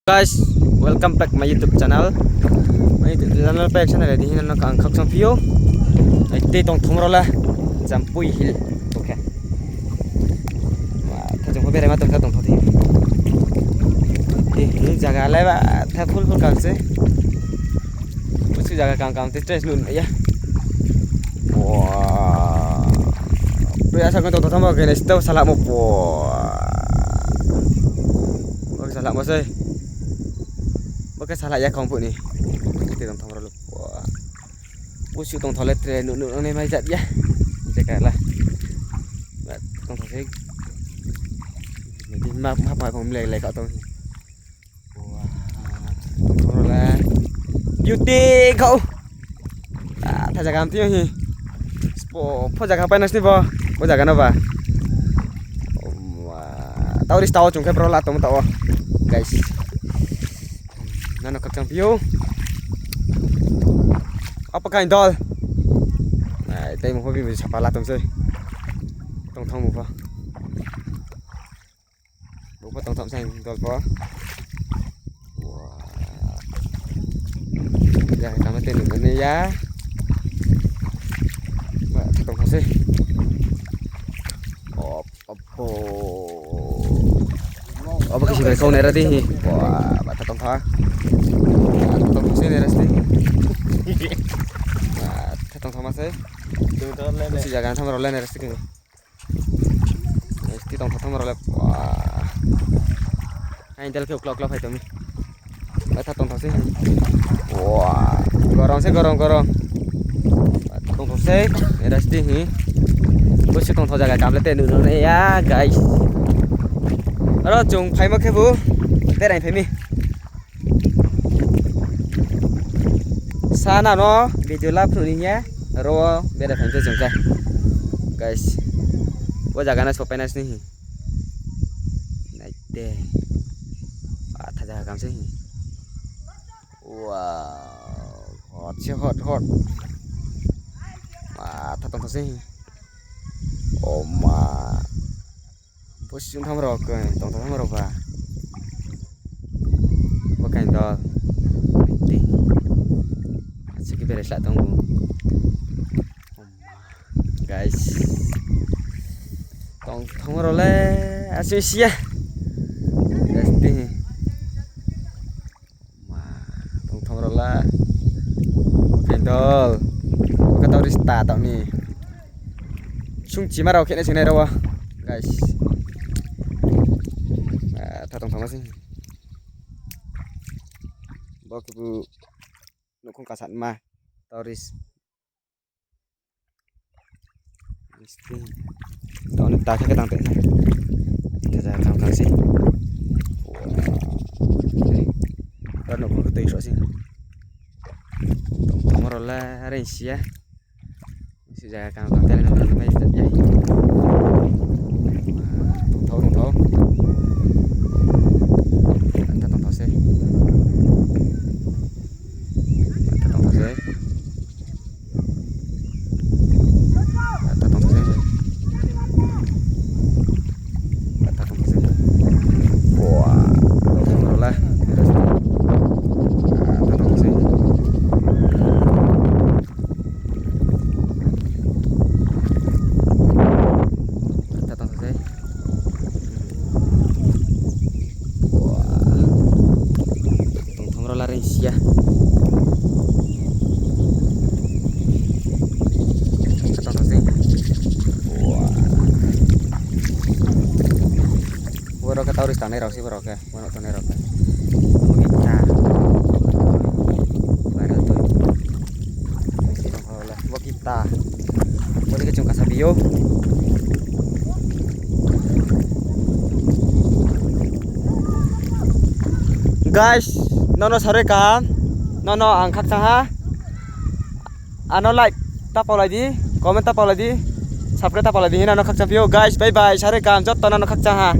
Guys, welcome back my YouTube channel. My YouTube channel pa channel di hinan ka ang khak view. Ai te tong thumrola jampui hill. Okay. Wah, ta jong bere ma tong tong thoti. Hi jaga lai ba tha full kam se. Usu jaga kam te stress nun ya. Wah. Biasa kan tong thamba ke nesto salah mo po. Oke salah mo sai. Baka salah ya kampung ni. Kita tong thong rolo. Wah. Pusu tong toilet nu ne mai jat ya. Cakap lah. Tong thong sik. Nanti map pom lei kat tong. Wah. Tong thong rolo. Beauty kau. Ah, ta jaga amti ni. Po jaga apa nas ni bo? Po jaga apa? Wah. Tahu ris tahu cungkai bro lah tong tahu. Guys. Nano kakang view. Apa kain dol? Nah, tay mo hobi bisa pala tong soy. Tong thong mo pa. Bupa tong thong sang dol pa. Wah. Ya, kami tin ini ya. Ba, tong thong soy. Opo. Apa kasi kau nera di? Wah, bata tong thong. Tong sini resti. Nah, tong thong masih. Si jagan thong rolen resti kini. Resti tong thong rolen. Wah. Ain tel ke klok hai tumi. Bata tong thong sini. Wah, gorong. Tong thong sini resti ni. Bos tong thong jaga kam lete nu ya, guys. Aro chung phai ma ke bu. Te rai phai mi. Sana no video lap nya ro beda fanto jengka guys gua jaga nas penas nih naik deh ta jaga kam sih wow hot wah ta tong sih oma bos yung tham ro ke tong ro ba kain do sige beres lah tunggu guys tong role asyik pasti tong role kendol kata urista tau ni sungci marau kene sini rawa guys tong masih bawa ke bu nukung kasat mah toris mesti tahun ini tak ketang teh kita jangan kasih wah nukung ketui sih nomor lah range ya mesti jaga kang teh nanti mai jadi tong tahu sih ya wah kata urus tanah rau sih bro ke mana tanah rau ke kita baru tuh lah buat kita boleh ke cungkas bio guys nono sare kam nono angkat saha ano like tapau lagi comment tapau lagi subscribe tapau lagi nono khak view guys bye bye sare kam jot nono khak saha